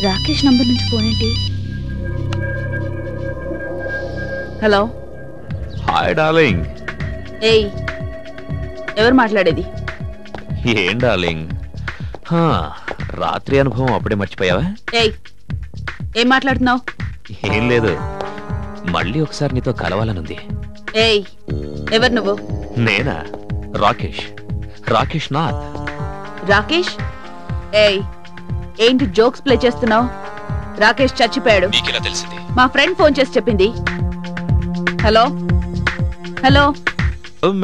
Rakesh number నుంచి phone ఏంటి? Hello. Hi darling. ఏయ్, ఎవరు మాట్లాడేది? ఏం డార్లింగ్, రాత్రి అనుభవం అప్పుడే మర్చిపోయావా? ఏయ్, ఏం మాట్లాడుతున్నావు? ఏం లేదు, మళ్ళీ ఒకసారి నీతో కలవాలనుంది. ఏయ్, ఎవరు నువ్వు? నేనా? రాకేష్. రాకేష్ నాథ్. రాకేష్? ఏయ్, ఏంటి జోక్స్ ప్లే చేస్తున్నావు? రాకేష్ చచ్చిపోయాడు. నీకెలా తెలిసింది? మా ఫ్రెండ్ ఫోన్ చేసి చెప్పింది. Hello hello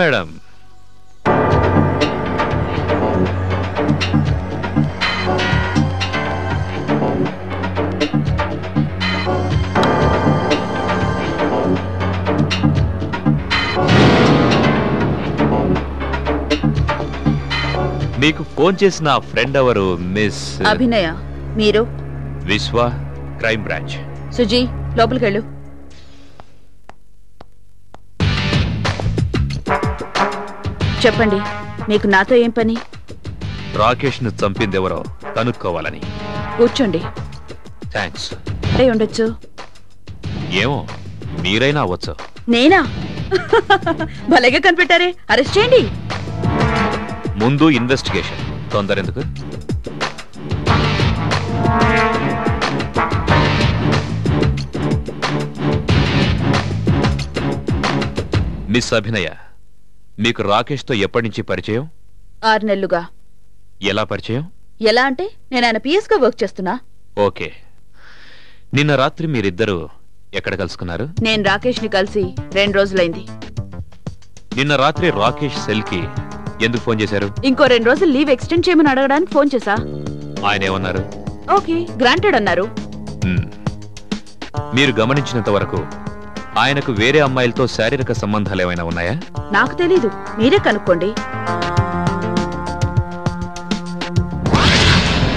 madam. మీకు ఫోన్ చేసిన ఫ్రెండ్ ఎవరు? మిస్ అభినయ. మీరు? విశ్వ, క్రైమ్ బ్రాంచ్. సుజీ, లోపలికెళ్ళు. చెప్పండి, మీకు నాతో ఏం పని? రాకేష్ ను చంపిందెవరో కనుక్కోవాలని. కూర్చోండి. థ్యాంక్స్. అంటే ఉండొచ్చు. ఏమో, మీరైనా అవ్వచ్చు. నేనా? భలేగా కనిపెట్టారే. అరెస్ట్ చేయండి. ముందు ఇన్వెస్టిగేషన్, తొందర ఎందుకు? మిస్ అభినయ, మీకు రాకేష్ తో ఎప్పటి నుంచి పరిచయం? 6 నెలలుగా. ఎలా పరిచయం? ఎలా అంటే నేను ఆయన పిఎస్ గా వర్క్ చేస్తున్నా. ఓకే. నిన్న రాత్రి మీరిద్దరు ఎక్కడ కలుసుకున్నారు? నేను రాకేష్ ని కలిసి 2 రోజులైంది. నిన్న రాత్రి రాకేష్ సెల్ కి ఎందుకు ఫోన్ చేశారు? ఇంకో 2 రోజులు లీవ్ ఎక్స్టెండ్ చేయమని అడగడానికి ఫోన్ చేశా. ఆయన ఏమన్నారు? ఓకే, గ్రాంటెడ్ అన్నారు. మీరు గమనించినంత వరకు ఆయనకు వేరే అమ్మాయిలతో శారీరక సంబంధాలు ఏమైనా ఉన్నాయా? నాకు తెలీదు, మీరే కనుక్కోండి.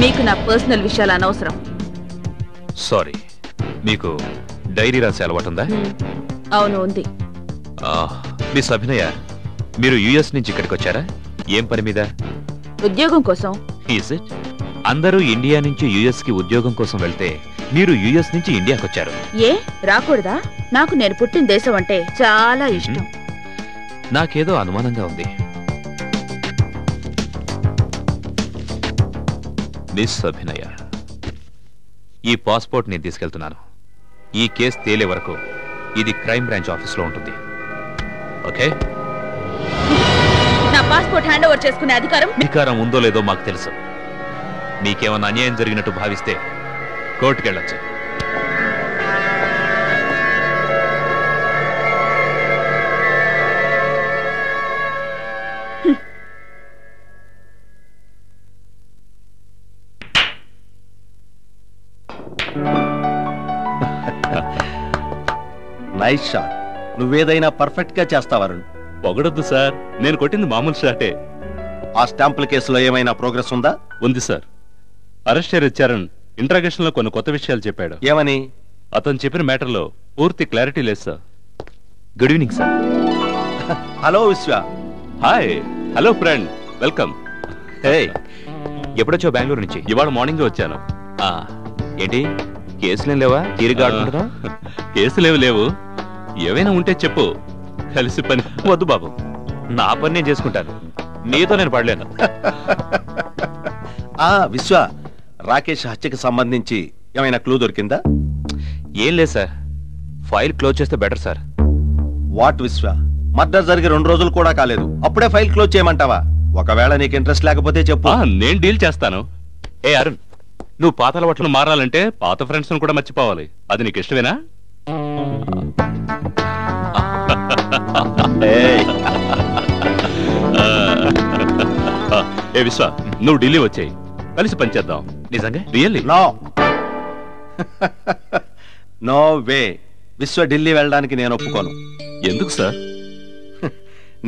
మీకు నా పర్సనల్ విషయాలు అనవసరం. సారీ. మీకు డైరీ రాసే అలవాటుందా? అవును, ఉంది. మిస్ అభినయ, మీరు యుఎస్ నుంచి ఇక్కడికి వచ్చారా? ఏం పని మీద? ఉద్యోగం కోసం. Is it? అందరూ ఇండియా నుంచి యుఎస్ కి ఉద్యోగం కోసం వెళ్తే మీరు యుఎస్ నుంచి ఇండియాకి వచ్చారు. ఏ రాకూడదా? నాకు నేను పుట్టిన దేశం అంటే చాలా ఇష్టం. నాకేదో అనుమానంగా ఉంది. మిస్ అభినయ, ఈ పాస్పోర్ట్ నేను తీసుకెళ్తున్నాను. ఈ కేసు తేలే వరకు ఇది క్రైమ్ బ్రాంచ్ ఆఫీస్లో ఉంటుంది. ఓకే? నా పాస్పోర్ట్ హ్యాండ్ ఓవర్ చేసుకునే అధికారం ఉందో లేదో మాకు తెలుసు. మీకేమన్నా అన్యాయం జరిగినట్టు భావిస్తే కోర్టుకెళ్ళొచ్చు. Nice shot. నువ్వేదైనా పర్ఫెక్ట్ గా చేస్తావా? పొగడొద్దు సార్, నేను కొట్టింది మామూలు షాటే. ఆ స్టాంపుల కేసులో ఏమైనా ప్రోగ్రెస్ ఉందా? ఉంది సార్. అరెస్ట్ ఇచ్చారని ఇంట్రాగేషన్ లో కొన్ని కొత్త విషయాలు చెప్పాడు. ఏమని? అతను చెప్పిన మ్యాటర్లో పూర్తి క్లారిటీ లేదు sir. Good evening sir. Hello Vishwa. Hi. Hello friend, welcome. ఎప్పుడొచ్చావు బెంగళూరు నుంచి? ఇవాళ మార్నింగ్ వచ్చాను. ఏంటి కేసులేం లేవా? తీరిగా ఆడుకుంటున్నా? కేసులేవు లేవు. ఏవైనా ఉంటే చెప్పు, కలిసి పని. వద్దు బాబు, నా పని నేను చేసుకుంటాను, నీతో నేను పడలేను. విశ్వ, రాకేష్ హత్యకి సంబంధించి ఏమైనా క్లూ దొరికిందా? ఏం లేదు సార్, ఫైల్ క్లోజ్ చేస్తే బెటర్ సార్. వాట్ విశ్వ, మర్డర్ జరిగి 2 రోజులు కూడా కాలేదు, అప్పుడే ఫైల్ క్లోజ్ చేయమంటావా? ఒకవేళ నీకు ఇంట్రెస్ట్ లేకపోతే చెప్పు, నేను డీల్ చేస్తాను. అరుణ్, నువ్వు పాత అలవాట్లు మారాలంటే పాత ఫ్రెండ్స్ కూడా మర్చిపోవాలి. అది నీకు ఇష్టమేనా? ఏ విశ్వ, నువ్వు ఢిల్లీ వచ్చేయి, కలిసి పనిచేద్దాం. నిజంగా? Really? No no way. Vishwa Delhi వెళ్ళడానికి నేను ఒప్పుకోను. ఎందుకు సార్?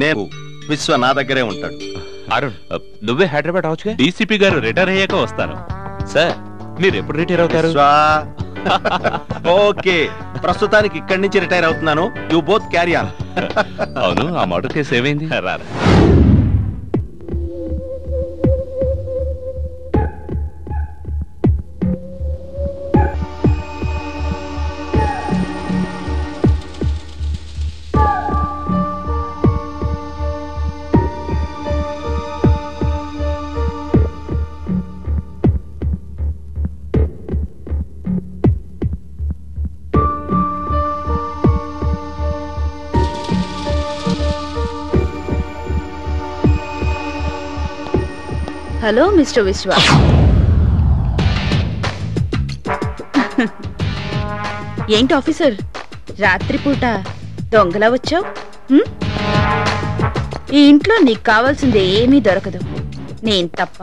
నేను విశ్వ నా దగ్గరే ఉంటాడు. అరుణ్, నువ్వే హైదరాబాద్ అవచ్చుగా? డీసీపీ గారు రిటైర్ అయ్యాక వస్తాను. సార్, మీరు ఎప్పుడు రిటైర్ అవుతారు? ఓకే, ప్రస్తుతానికి ఇక్కడి నుంచి రిటైర్ అవుతున్నాను. You both carry on. అవును, ఆ మర్డర్ కేసు ఏమైంది? రారా. హలో మిస్టర్ విశ్వ. ఏంటి ఆఫీసర్, రాత్రిపూట దొంగలా వచ్చావు? ఈ ఇంట్లో నీకు కావాల్సింది ఏమీ దొరకదు, నేను తప్ప.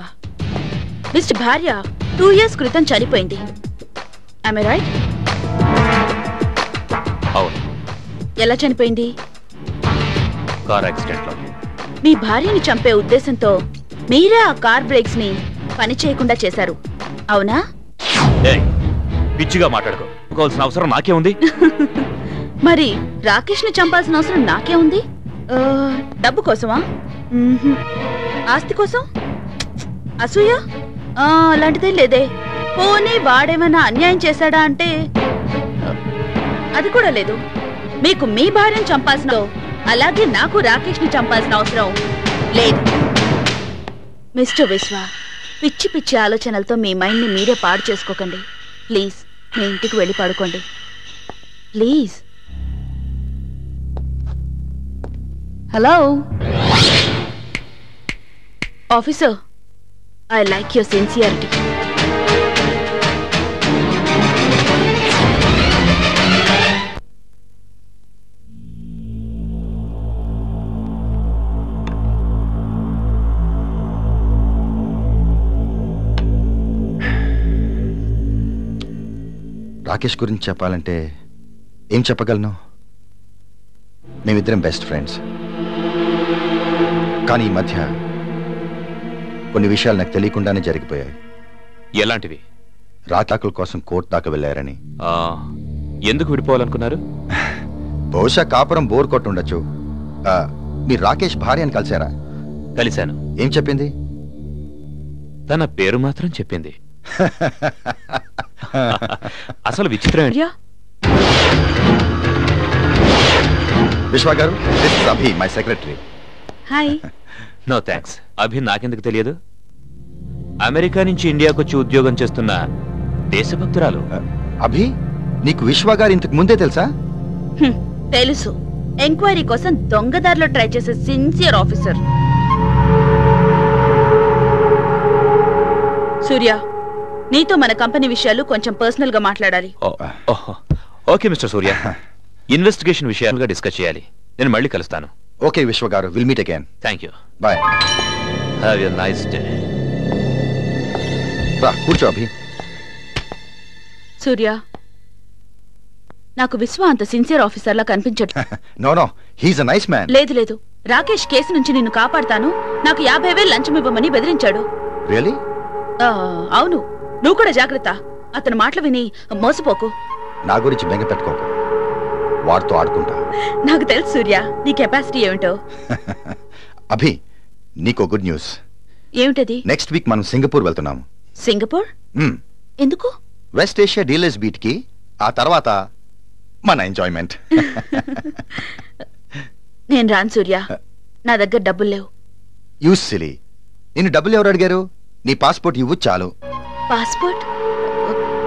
మిస్టర్ భార్య 2 years క్రితం చనిపోయింది. Am I right? అవును. ఎలా చనిపోయింది? కార్ యాక్సిడెంట్ లో. మీ భార్యని చంపే ఉద్దేశంతో మీరే ఆ కార్ బ్రేక్స్ ని పని చేయకుండా చేశారు, అవునా? పిచ్చిగా మాట్లాడుకోవాల్సిన అవసరం నాకే ఉంది. మరి రాకేష్ ని చంపాల్సిన అవసరం నాకే ఉంది. డబ్బు కోసమా? ఆస్తి కోసం? అసూయ? అలాంటిదే లేదే. పోనీ వాడేమైనా అన్యాయం చేశాడా అంటే అది కూడా లేదు. మీకు మీ భార్యను చంపాల్సిన, అలాగే నాకు రాకేష్ ని చంపాల్సిన అవసరం లేదు. మిస్టర్ విశ్వ, పిచ్చి పిచ్చి ఆలోచనలతో మీ మైండ్ ని మీరే పాడు చేసుకోకండి ప్లీజ్. మీ ఇంటికి వెళ్ళి పడుకోండి please. Hello officer, I like your sincerity. Rakesh గురించి చెప్పాలంటే ఏం చెప్పగలను? మేమిద్దరం బెస్ట్ ఫ్రెండ్స్. కానీ ఈ మధ్య కొన్ని విషయాలు నాకు తెలియకుండానే జరిగిపోయాయి. ఎలాంటివి? రాకాకుల కోసం కోర్టు దాకా వెళ్ళారని. ఎందుకు విడిపోవాలనుకున్నారు? బహుశా కాపురం బోర్ కొట్టు ఉండొచ్చు. మీరు రాకేష్ భార్యను కలిశారా? కలిశాను. ఏం చెప్పింది? తన పేరు మాత్రం చెప్పింది. అసలు విచిత్రం. Vishwa garu, this is Abhi, my secretary. Hi. No thanks. Abhi నాకెందుకు తెలియదు? అమెరికా నుంచి ఇండియాకు వచ్చి ఉద్యోగం చేస్తున్న దేశభక్తురాలు. అభి, నీకు విశ్వ గారు ఇంతకు ముందే తెలుసా? తెలుసు. ఎంక్వైరీ కోసం దొంగదారిలో ట్రై చేసే సిన్సియర్ ఆఫీసర్. సూర్య, నీతో మన కంపెనీ విషయాలు కొంచెం పర్సనల్ గా మాట్లాడాలి. ఓకే మిస్టర్ సూర్య, ఇన్వెస్టిగేషన్ విషయాలుగా డిస్కస్ చేయాలి. నేను మళ్ళీ కలుస్తాను. Okay Vishwa garu, will meet again. Thank you. Bye. Have a nice day. రా కూర్చో అభి. సూర్య, నాకు విశ్వ అంత సిన్సియర్ ఆఫీసర్ లా కనిపించడు. No no, he's a nice man. లేదు లేదు, రాకేష్ కేసు నుంచి నిన్ను కాపాడతాను, నాకు 50,000 లంచం ఇవ్వమని బెదిరించాడు. రియలీ? అవును. నువ్వు కూడా జాగ్రత్త. అతని మాటలు విని మోసపోకు. నా గురించి బెంగ పెట్టుకోకు, వాడితో ఆడుకుంటా. నాకు తెలుసు సూర్య, నీ కెపాసిటీ ఏమిటో. అభి, నీకో గుడ్ న్యూస్. ఏమిటది? నెక్స్ట్ వీక్ మనం సింగపూర్ వెళ్తున్నాము. సింగపూర్? ఎందుకు? వెస్ట్ ఏషియా డీలర్స్ బీట్ కి, ఆ తర్వాత మన ఎంజాయ్మెంట్. నేను రాను సూర్య, నా దగ్గర డబ్బులు లేవు. యూస్ సిలీ, నిన్ను డబ్బులు ఎవరు అడిగారు? నీ పాస్పోర్ట్ ఇవ్వు చాలు. పాస్పోర్ట్?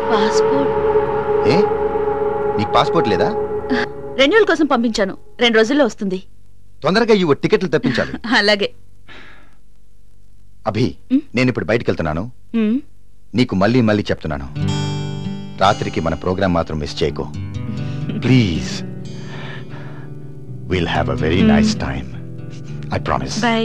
పాస్పోర్ట్? ఏ, నీకు పాస్పోర్ట్ లేదా? రెన్యూవల్ కోసం పంపించాను, 2 రోజుల్లో వస్తుంది. తొందరగా ఇవ్వు, టికెట్లు తెప్పించాలి. అలాగే. అభి, నేను ఇప్పుడు బయటికి వెళ్తున్నాను. నీకు మళ్ళీ మళ్ళీ చెప్తున్నాను, రాత్రికి మన ప్రోగ్రామ్ మాత్రం మిస్ చేయకు please. Will have a very nice time, I promise. By.